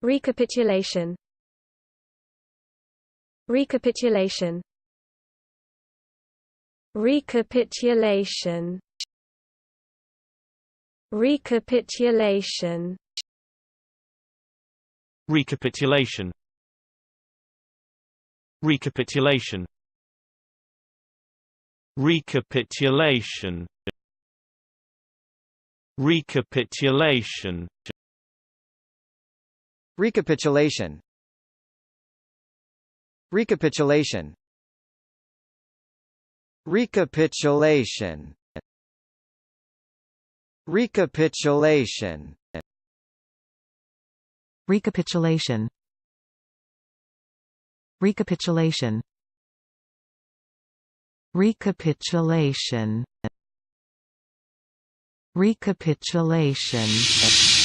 Recapitulation. Recapitulation. Recapitulation. Recapitulation. Recapitulation. Recapitulation. Recapitulation. Recapitulation. Recapitulation. Recapitulation. Recapitulation. Recapitulation. Recapitulation. Recapitulation. Recapitulation. Recapitulation.